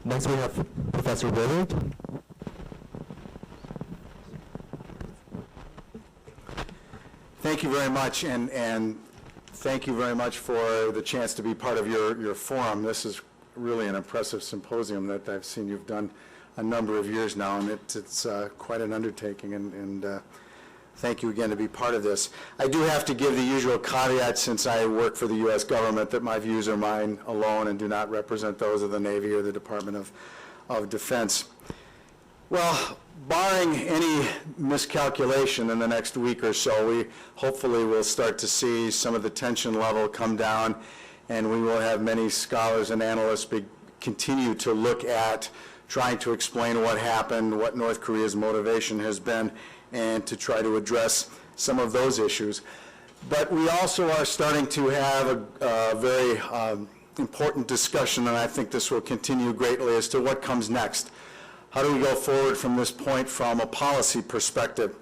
Next we have Professor Roehrig. Thank you very much, and thank you very much for the chance to be part of your forum. This is really an impressive symposium that I've seen you've done a number of years now, and it's quite an undertaking, and thank you again to be part of this. I do have to give the usual caveat, since I work for the U.S. government, that my views are mine alone and do not represent those of the Navy or the Department of Defense. Well, barring any miscalculation in the next week or so, we hopefully will start to see some of the tension level come down, and we will have many scholars and analysts continue to look at trying to explain what happened, what North Korea's motivation has been, and to try to address some of those issues. But we also are starting to have a very important discussion, and I think this will continue greatly, as to what comes next. How do we go forward from this point from a policy perspective?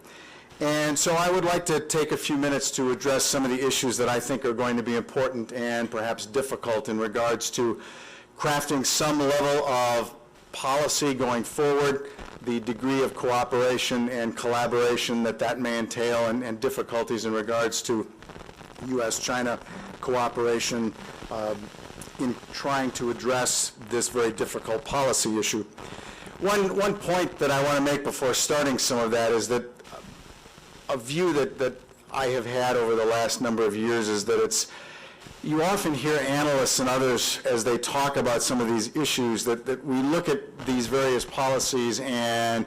And so I would like to take a few minutes to address some of the issues that I think are going to be important and perhaps difficult in regards to crafting some level of policy going forward, the degree of cooperation and collaboration that may entail, and difficulties in regards to U.S.-China cooperation in trying to address this very difficult policy issue. One point that I want to make before starting some of that is that a view that I have had over the last number of years is that you often hear analysts and others, as they talk about some of these issues, that we look at these various policies and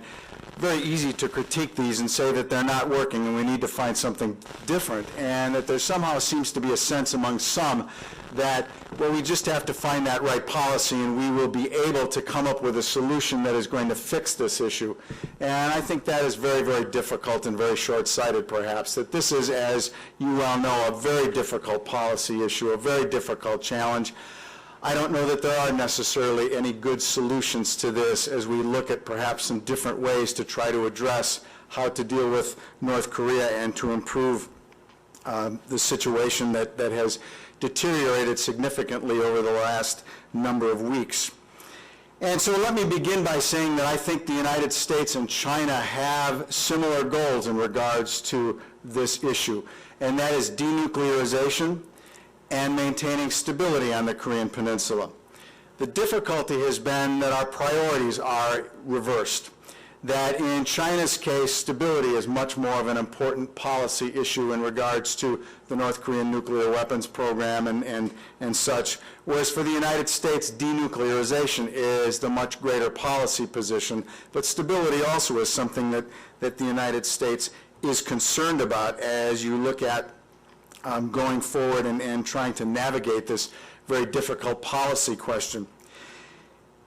very easy to critique these and say that they're not working and we need to find something different, and that there somehow seems to be a sense among some that, well, we just have to find that right policy and we will be able to come up with a solution that is going to fix this issue. And I think that is very, very difficult and very short-sighted, perhaps, that this is, as you well know, a very difficult policy issue, a very difficult challenge. I don't know that there are necessarily any good solutions to this as we look at perhaps some different ways to try to address how to deal with North Korea and to improve the situation that has deteriorated significantly over the last number of weeks. And so let me begin by saying that I think the United States and China have similar goals in regards to this issue, and that is denuclearization and maintaining stability on the Korean Peninsula. The difficulty has been that our priorities are reversed, that in China's case, stability is much more of an important policy issue in regards to the North Korean nuclear weapons program and such, whereas for the United States, denuclearization is the much greater policy position, but stability also is something that the United States is concerned about as you look at going forward and trying to navigate this very difficult policy question.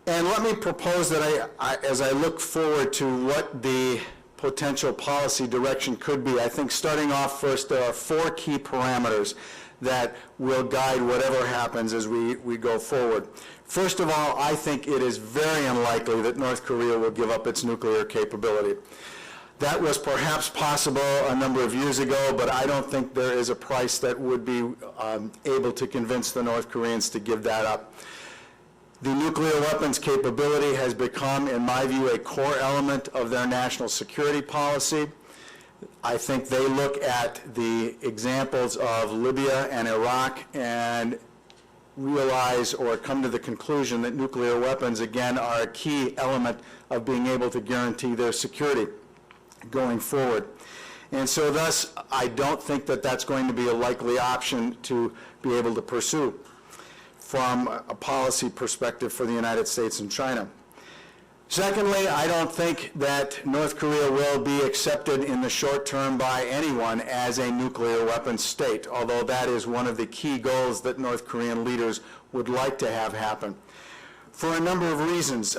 And let me propose that as I look forward to what the potential policy direction could be, I think starting off first, there are 4 key parameters that will guide whatever happens as we go forward. First of all, I think it is very unlikely that North Korea will give up its nuclear capability. That was perhaps possible a number of years ago, but I don't think there is a price that would be able to convince the North Koreans to give that up. The nuclear weapons capability has become, in my view, a core element of their national security policy. I think they look at the examples of Libya and Iraq and realize or come to the conclusion that nuclear weapons, again, are a key element of being able to guarantee their security going forward. And so thus, I don't think that that's going to be a likely option to be able to pursue from a policy perspective for the United States and China. Secondly, I don't think that North Korea will be accepted in the short term by anyone as a nuclear weapons state, although that is one of the key goals that North Korean leaders would like to have happen. For a number of reasons,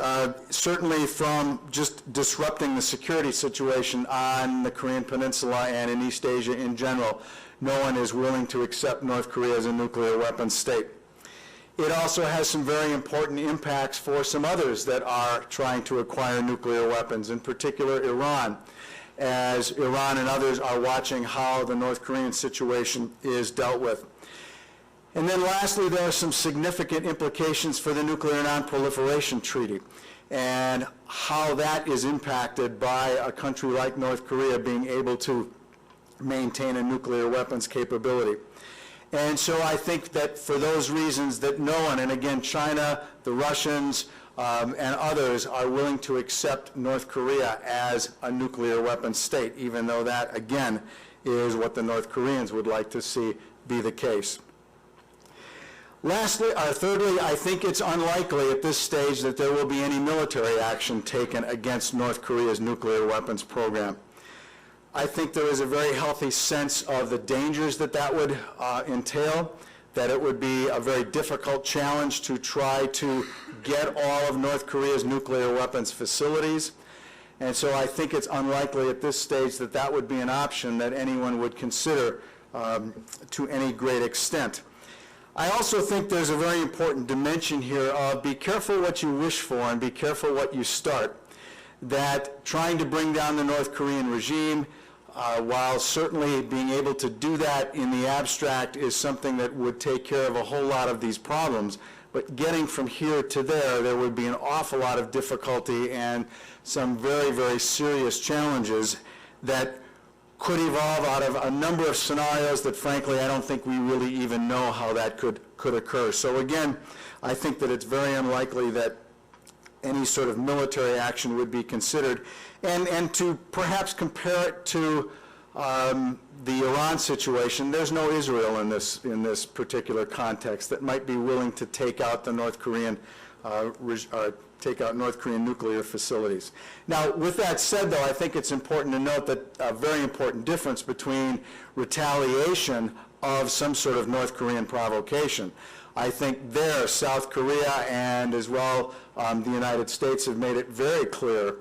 certainly from just disrupting the security situation on the Korean Peninsula and in East Asia in general, no one is willing to accept North Korea as a nuclear weapons state. It also has some very important impacts for some others that are trying to acquire nuclear weapons, in particular Iran, as Iran and others are watching how the North Korean situation is dealt with. And then lastly, there are some significant implications for the Nuclear Non-Proliferation Treaty and how that is impacted by a country like North Korea being able to maintain a nuclear weapons capability. And so I think that for those reasons that no one, and again, China, the Russians, and others are willing to accept North Korea as a nuclear weapons state, even though that, again, is what the North Koreans would like to see be the case. Lastly, or thirdly, I think it's unlikely at this stage that there will be any military action taken against North Korea's nuclear weapons program. I think there is a very healthy sense of the dangers that that would entail, that it would be a very difficult challenge to try to get all of North Korea's nuclear weapons facilities. And so I think it's unlikely at this stage that that would be an option that anyone would consider to any great extent. I also think there's a very important dimension here of be careful what you wish for and be careful what you start. That trying to bring down the North Korean regime, while certainly being able to do that in the abstract is something that would take care of a whole lot of these problems, but getting from here to there would be an awful lot of difficulty and some very, very serious challenges that could evolve out of a number of scenarios that, frankly, I don't think we really even know how that could occur. So again, I think that it's very unlikely that any sort of military action would be considered. And to perhaps compare it to the Iran situation, there's no Israel in this particular context that might be willing to take out the North Korean take out North Korean nuclear facilities. Now, with that said, though, I think it's important to note that a very important difference between retaliation of some sort of North Korean provocation. I think there, South Korea and as well the United States have made it very clear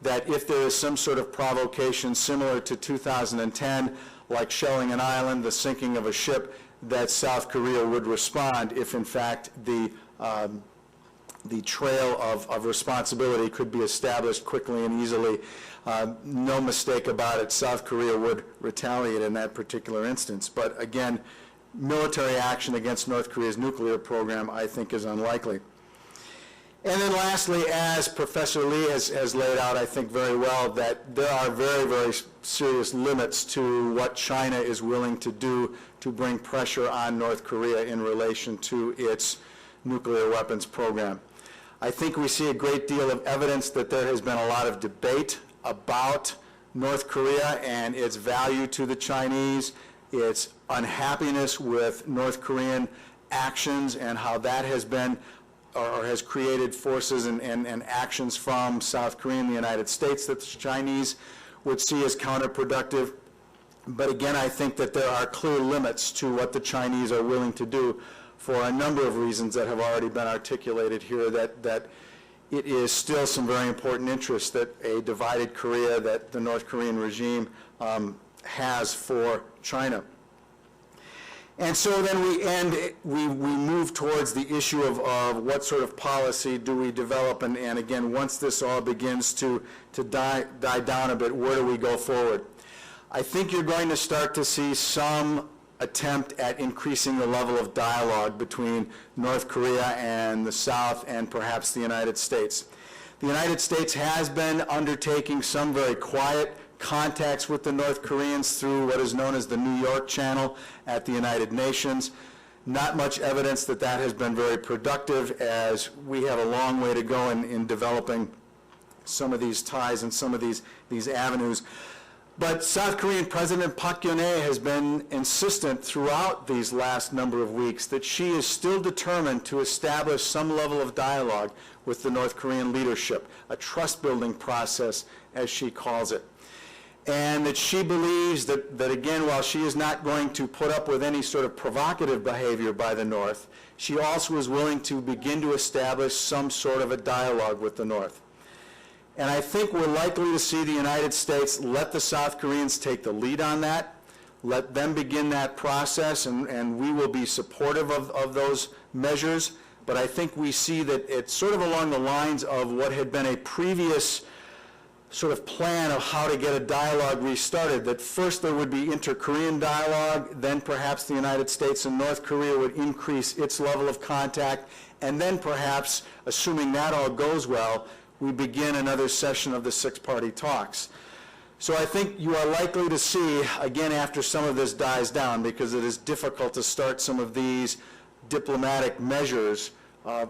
that if there is some sort of provocation similar to 2010, like shelling an island, the sinking of a ship, that South Korea would respond if, in fact, the trail of responsibility could be established quickly and easily. No mistake about it, South Korea would retaliate in that particular instance. But again, military action against North Korea's nuclear program, I think, is unlikely. And then lastly, as Professor Lee has laid out, I think very well, that there are very, very serious limits to what China is willing to do to bring pressure on North Korea in relation to its nuclear weapons program. I think we see a great deal of evidence that there has been a lot of debate about North Korea and its value to the Chinese, its unhappiness with North Korean actions and how that has been or has created forces and actions from South Korea and the United States that the Chinese would see as counterproductive. But again, I think that there are clear limits to what the Chinese are willing to do for a number of reasons that have already been articulated here, that it is still some very important interests that a divided Korea, that the North Korean regime has for China. And so then we move towards the issue of what sort of policy do we develop, and again, once this all begins to die down a bit, where do we go forward? I think you're going to start to see some attempt at increasing the level of dialogue between North Korea and the South and perhaps the United States. The United States has been undertaking some very quiet contacts with the North Koreans through what is known as the New York Channel at the United Nations. Not much evidence that that has been very productive, as we have a long way to go in developing some of these ties and some of these avenues. But South Korean President Park Geun-hye has been insistent throughout these last number of weeks that she is still determined to establish some level of dialogue with the North Korean leadership, a trust-building process, as she calls it. And that she believes that again, while she is not going to put up with any sort of provocative behavior by the North, she also is willing to begin to establish some sort of a dialogue with the North. And I think we're likely to see the United States let the South Koreans take the lead on that, let them begin that process, and we will be supportive of those measures. But I think we see that it's sort of along the lines of what had been a previous sort of plan of how to get a dialogue restarted, that first there would be inter-Korean dialogue, then perhaps the United States and North Korea would increase its level of contact, and then perhaps, assuming that all goes well, we begin another session of the six-party talks. So I think you are likely to see, again, after some of this dies down, because it is difficult to start some of these diplomatic measures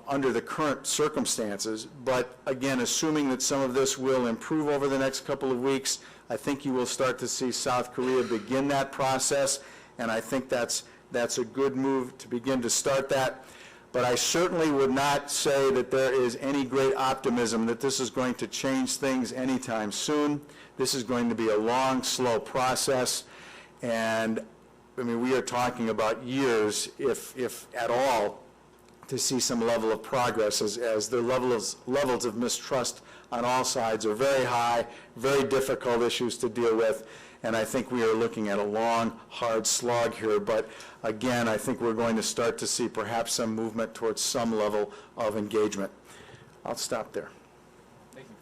under the current circumstances, but again, assuming that some of this will improve over the next couple of weeks, I think you will start to see South Korea begin that process, and I think that's a good move to begin to start that. But I certainly would not say that there is any great optimism that this is going to change things anytime soon. This is going to be a long, slow process, and I mean, we are talking about years, if at all, to see some level of progress, as the levels of mistrust on all sides are very high, very difficult issues to deal with, and I think we are looking at a long, hard slog here. But again, I think we're going to start to see perhaps some movement towards some level of engagement. I'll stop there. Thank you.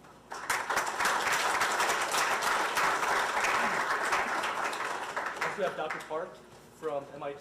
Next we have Dr. Park from MIT.